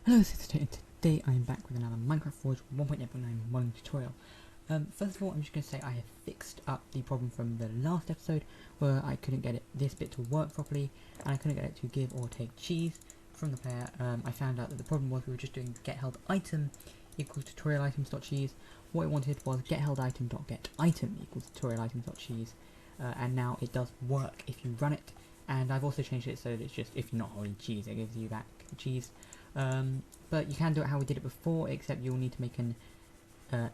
Hello, today I am back with another Minecraft Forge 1.9 tutorial. First of all, I'm just going to say I have fixed up the problem from the last episode where I couldn't get this bit to work properly and I couldn't get it to give or take cheese from the player. I found out that the problem was we were just doing getHeldItem equals tutorialItems.cheese. What it wanted was getHeldItem.getItem equals tutorialItems.cheese, and now it does work if you run it. And I've also changed it so that it's just if you're not holding cheese, it gives you back the cheese. But you can do it how we did it before, except you'll need to make an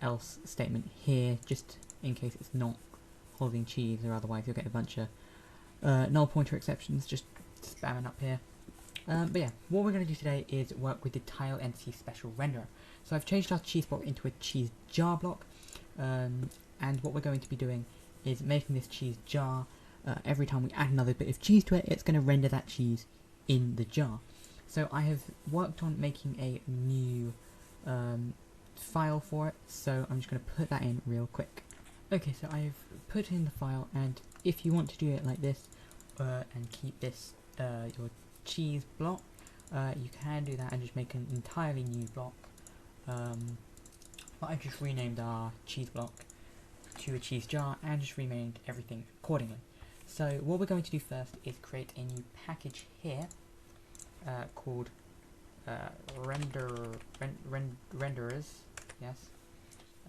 else statement here, just in case it's not holding cheese, or otherwise you'll get a bunch of null pointer exceptions just spamming up here. But yeah, what we're going to do today is work with the TileEntitySpecialRenderer. So I've changed our cheese block into a cheese jar block, and what we're going to be doing is making this cheese jar. Every time we add another bit of cheese to it, it's going to render that cheese in the jar. So I have worked on making a new file for it, so I'm just going to put that in real quick. Okay, so I've put in the file, and if you want to do it like this and keep this your cheese block, you can do that and just make an entirely new block. But I've just renamed our cheese block to a cheese jar and just renamed everything accordingly. So what we're going to do first is create a new package here called renderers. Yes.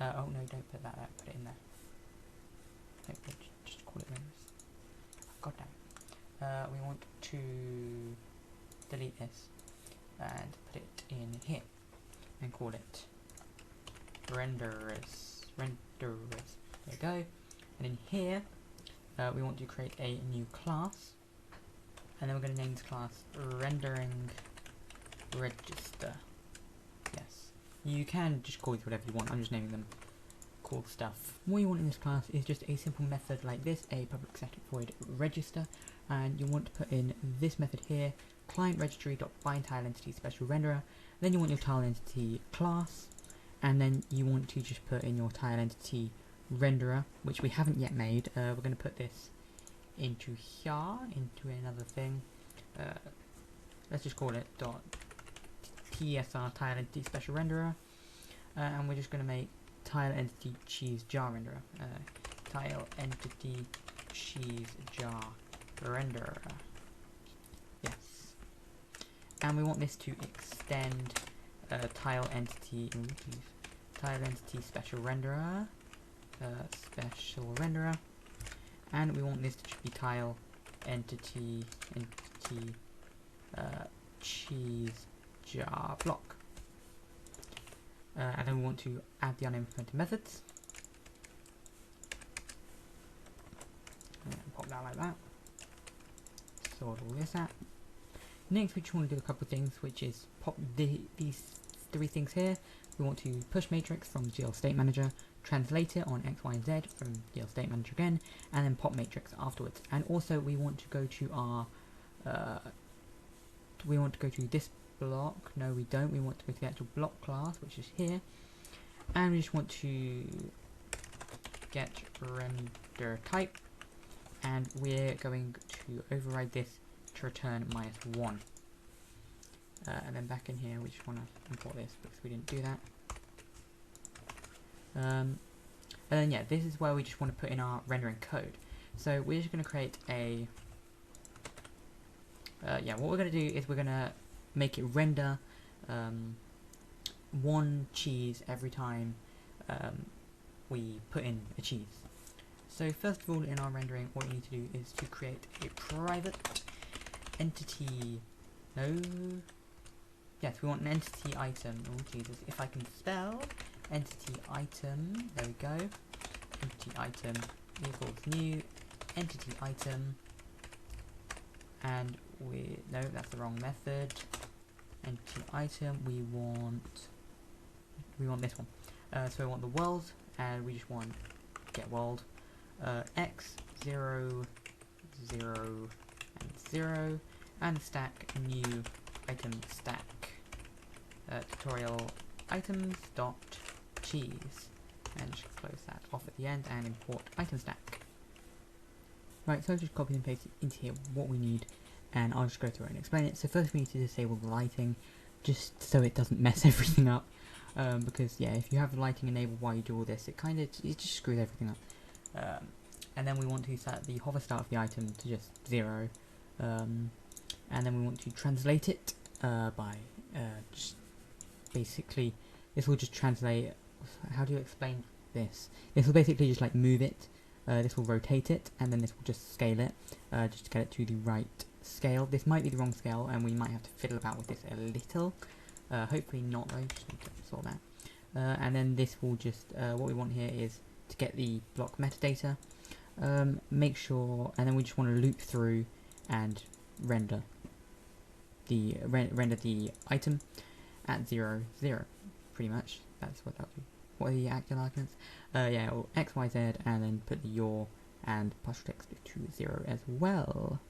Oh no, don't put that there. Put it in there. No, just call it renders. God damn. We want to delete this and put it in here and call it renderers. There you go. And in here, we want to create a new class, and then we're going to name this class rendering register. Yes, you can just call these whatever you want. I'm just naming them cool stuff. What you want in this class is just a simple method like this, a public static void register, and you want to put in this method here, client registry.bind TileEntitySpecialRenderer. Then you want your TileEntity class, and then you want to just put in your TileEntity renderer, which we haven't yet made. We're going to put this into here, into another thing. Let's just call it .TSR TileEntitySpecialRenderer, and we're just going to make TileEntity cheese jar renderer. TileEntity cheese jar renderer. Yes, and we want this to extend TileEntitySpecialRenderer. Special renderer, and we want this to be TileEntity cheese jar block, and then we want to add the unimplemented methods. And pop that like that. Sort all this out. Next, we just want to do a couple of things, which is pop these three things here. We want to push matrix from GL State Manager, translate it on X, Y, and Z from GL State Manager again, and then pop matrix afterwards. And also we want to go to our this block. No, we don't. We want to go to the actual block class, which is here, and we just want to get render type, and we're going to override this to return -1. And then back in here, we just want to import this because we didn't do that. And then yeah, this is where we just want to put in our rendering code. So we're just going to create a what we're going to do is we're going to make it render one cheese every time we put in a cheese. So first of all, in our rendering, what you need to do is to create a private entity. Yes, we want an entity item. Oh Jesus, if I can spell entity item, there we go. Entity item equals new entity item, and no, that's the wrong method. Entity item, we want this one. So we want the world, and we just want get world x 0 0 and 0, and stack new item stack tutorial items dot cheese, and just close that off at the end and import item stack. Right, so I've just copied and pasted into here what we need, and I'll just go through it and explain it. So first we need to disable the lighting. just so it doesn't mess everything up. Because yeah, if you have lighting enabled while you do all this, it just screws everything up. And then we want to set the hover start of the item to just 0, and then we want to translate it by just basically, this will just translate. How do you explain this? This will basically just like move it. This will rotate it, and then this will just scale it, just to get it to the right scale. This might be the wrong scale, and we might have to fiddle about with this a little. Hopefully not though, just need to sort that. And then this will just, what we want here is to get the block metadata, make sure, and then we just want to loop through and render the item at 0, 0, pretty much. That's what that'll do. What are the actual arguments? Yeah, or X, Y, Z, and then put the your and partial text to 0 as well.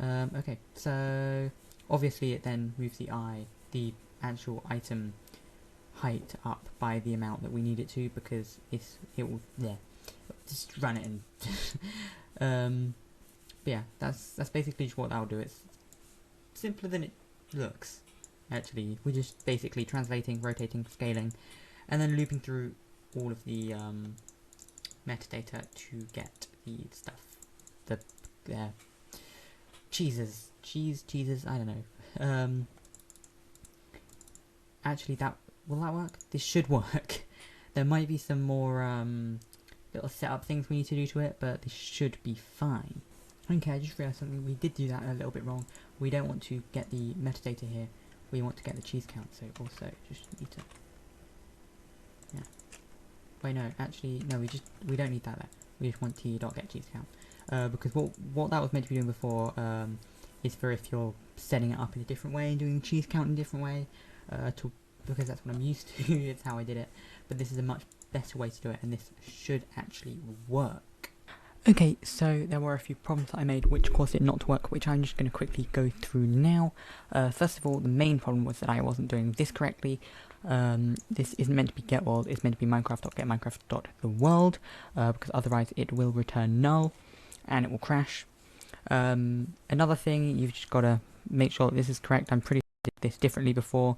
Okay, so obviously it then moves the actual item height up by the amount that we need it to, because it will, yeah, just run it and but yeah, that's basically just what that'll do. It's simpler than it looks, actually. We're just basically translating, rotating, scaling, and then looping through all of the metadata to get the stuff. The cheeses, I don't know. Actually, will that work? This should work. There might be some more little setup things we need to do to it, but this should be fine. Okay, I just realised something. We did do that a little bit wrong. We don't want to get the metadata here. We want to get the cheese count, so also just need to... Yeah. Wait, no, actually, no, we don't need that there. We just want t.getCheeseCount. Because what that was meant to be doing before is for if you're setting it up in a different way and doing the cheese count in a different way, because that's what I'm used to, it's how I did it. But this is a much better way to do it, and this should actually work. Okay, so there were a few problems that I made which caused it not to work, which I'm just going to quickly go through now. First of all, the main problem was that I wasn't doing this correctly. This isn't meant to be getWorld, it's meant to be Minecraft.getMinecraft.theworld, because otherwise it will return null, and it will crash. Another thing, you've just got to make sure that this is correct. I'm pretty sure I did this differently before.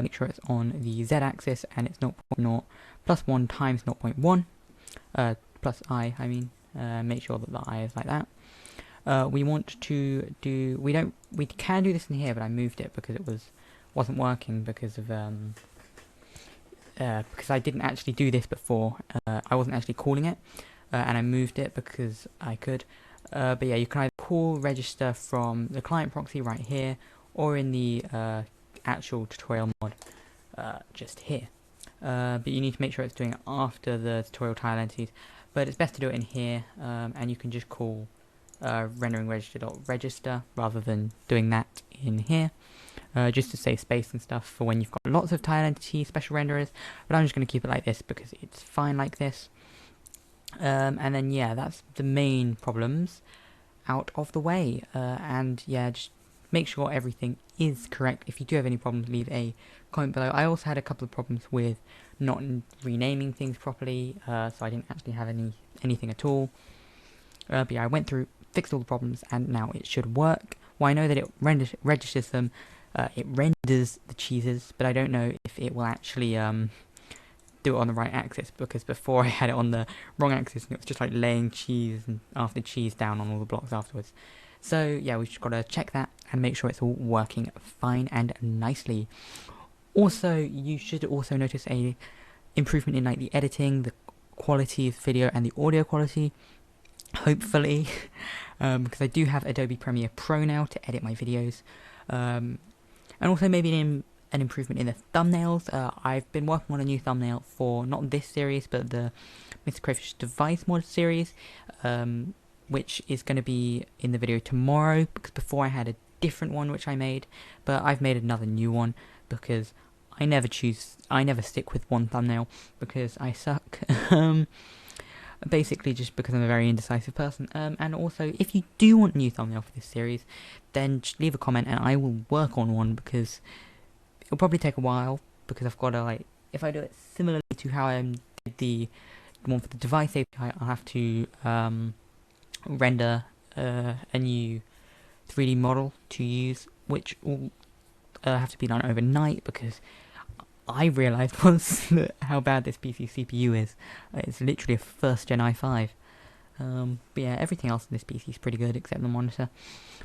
Make sure it's on the z-axis, and it's 0.0 plus 1 times 0.1, plus I mean. Make sure that the I is like that. We want to do, we can do this in here, but I moved it because it wasn't working because of because I didn't actually do this before. I wasn't actually calling it, and I moved it because I could. But yeah, you can either call register from the client proxy right here, or in the actual tutorial mod just here. But you need to make sure it's doing it after the tutorial tile entities. But it's best to do it in here, and you can just call rendering register.register rather than doing that in here, just to save space and stuff for when you've got lots of TileEntity special renderers. But I'm just going to keep it like this because it's fine like this. And then yeah, that's the main problems out of the way, and yeah, just make sure everything is correct. If you do have any problems, leave a comment below. I also had a couple of problems with not renaming things properly, so I didn't actually have anything at all. But yeah, I went through, fixed all the problems, and now it should work. Well, I know that it registers them, it renders the cheeses, but I don't know if it will actually do it on the right axis, because before I had it on the wrong axis, and it was just like laying cheese and after cheese down on all the blocks afterwards. So yeah, we've just got to check that and make sure it's all working fine and nicely. Also, you should also notice a improvement in like the editing, the quality of the video, and the audio quality. Hopefully, because I do have Adobe Premiere Pro now to edit my videos, and also maybe an improvement in the thumbnails. I've been working on a new thumbnail for not this series, but the Mr. Crayfish Device Mod series, which is going to be in the video tomorrow, because before I had a different one which I made, but I've made another new one because I never stick with one thumbnail because I suck. Basically just because I'm a very indecisive person. And also, if you do want a new thumbnail for this series, then just leave a comment and I will work on one, because it'll probably take a while, because I've got to, like, if I do it similarly to how I did the one for the device API, I'll have to render a new 3D model to use, which will, have to be done overnight, because I realised once how bad this PC CPU is. It's literally a first gen i5. But yeah, everything else in this PC is pretty good except the monitor.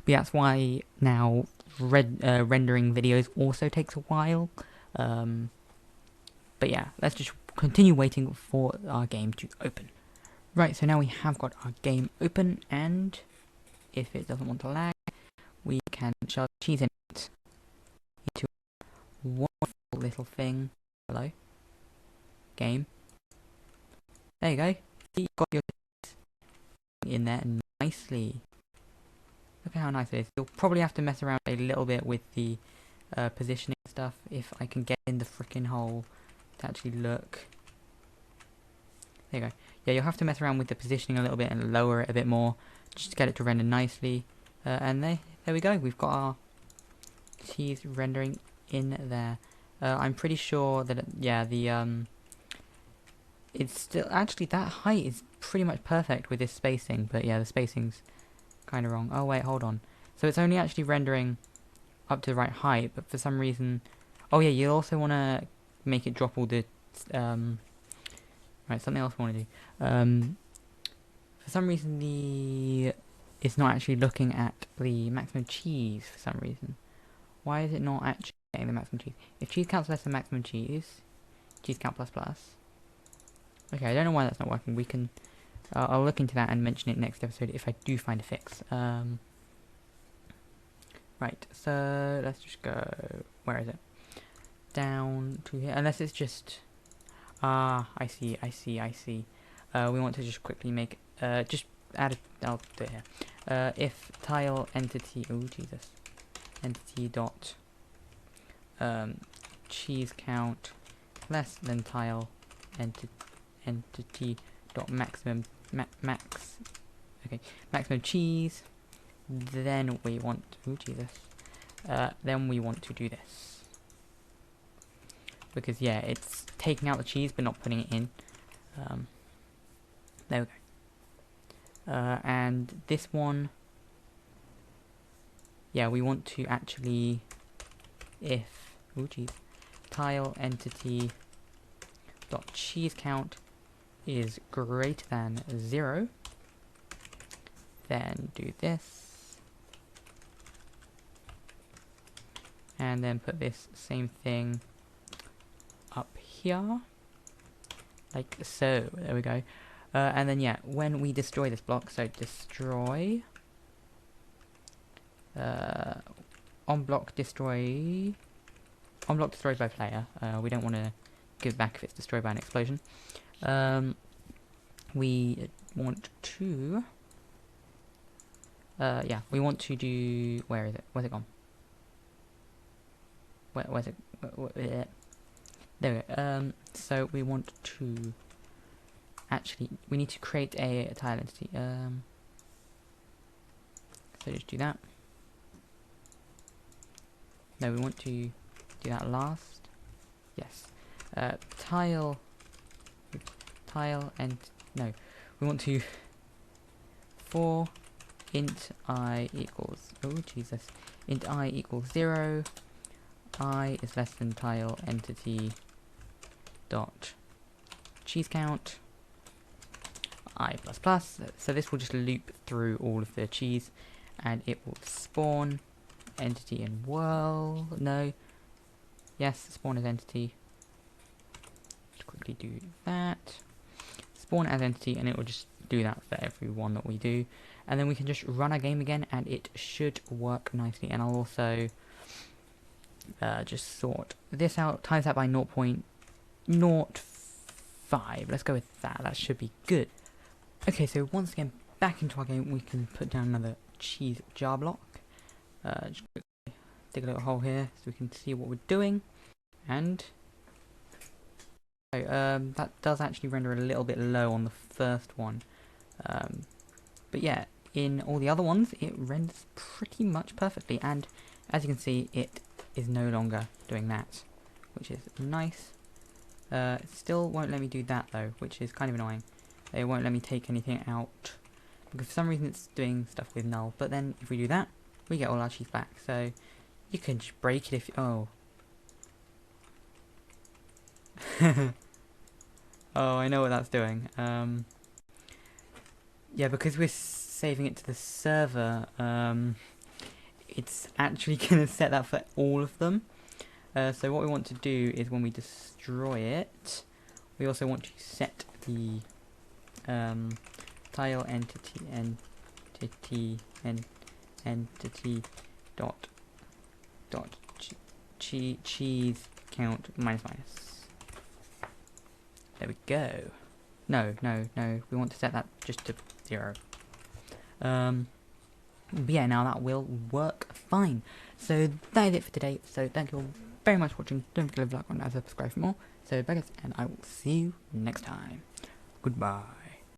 But yeah, that's why now rendering videos also takes a while. But yeah, let's just continue waiting for our game to open. Right, so now we have got our game open, and if it doesn't want to lag, we can shove cheese in it into a wonderful little thing. Hello? Game. There you go. You got your cheese in there nicely. Look at how nice it is. You'll probably have to mess around a little bit with the positioning stuff if I can get in the freaking hole to actually look. There you go. Yeah, you'll have to mess around with the positioning a little bit and lower it a bit more just to get it to render nicely. And there we go. We've got our cheese rendering in there. I'm pretty sure that it's still actually that height is pretty much perfect with this spacing, but yeah, the spacing's kind of wrong. Oh wait, hold on. So it's only actually rendering up to the right height, but for some reason, oh yeah, you also want to make it drop all the right, something else I want to do. For some reason it's not actually looking at the maximum cheese for some reason. Why is it not actually getting the maximum cheese? If cheese counts less than maximum cheese count plus plus. Okay, I don't know why that's not working. We can, I'll look into that and mention it next episode if I do find a fix. Right, so let's just go, where is it? Down to here, unless it's just, I see. We want to just quickly make, just add I'll do it here. If TileEntity, oh Jesus, entity dot, cheese count less than TileEntity dot maximum, maximum cheese, then we want, oh Jesus, then we want to do this. Because yeah, it's taking out the cheese but not putting it in. There we go. And this one, yeah, we want to actually, if, oh geez, TileEntity dot cheese count is greater than 0, then do this, and then put this same thing up here, like so. There we go. And then yeah, when we destroy this block, so destroy, on block destroyed by player. We don't want to give it back if it's destroyed by an explosion. We want to, yeah, we want to do, where is it? Where's it gone? Where's it? There we go. So we want to actually, we need to create a tile entity. So just do that. No, we want to do that last. Yes. No, we want to for int I equals, oh Jesus, int I equals 0, I is less than TileEntity dot cheese count I plus plus. So this will just loop through all of the cheese, and it will spawn entity and world. No, yes, spawn as entity. Just quickly do that. Spawn as entity, and it will just do that for every one that we do, and then we can just run our game again, and it should work nicely. And I'll also just sort this out, times that by 0.05. Let's go with that. That should be good. Okay, so once again, back into our game, we can put down another cheese jar block. Just dig a little hole here so we can see what we're doing. And that does actually render a little bit low on the first one. But yeah, in all the other ones, it renders pretty much perfectly. And as you can see, it is no longer doing that, which is nice. It still won't let me do that though, which is kind of annoying. It won't let me take anything out, because for some reason it's doing stuff with null. But then if we do that, we get all our cheese back. So You can just break it if you... Oh. Oh, I know what that's doing. Yeah, because we're saving it to the server, it's actually going to set that for all of them. So what we want to do is when we destroy it, we also want to set the TileEntity dot cheese count minus. There we go. No. We want to set that just to 0. But yeah, now that will work fine. So that is it for today. So thank you all very much for watching. Don't forget to leave a like on and subscribe for more. So bye guys, and I will see you next time. Goodbye.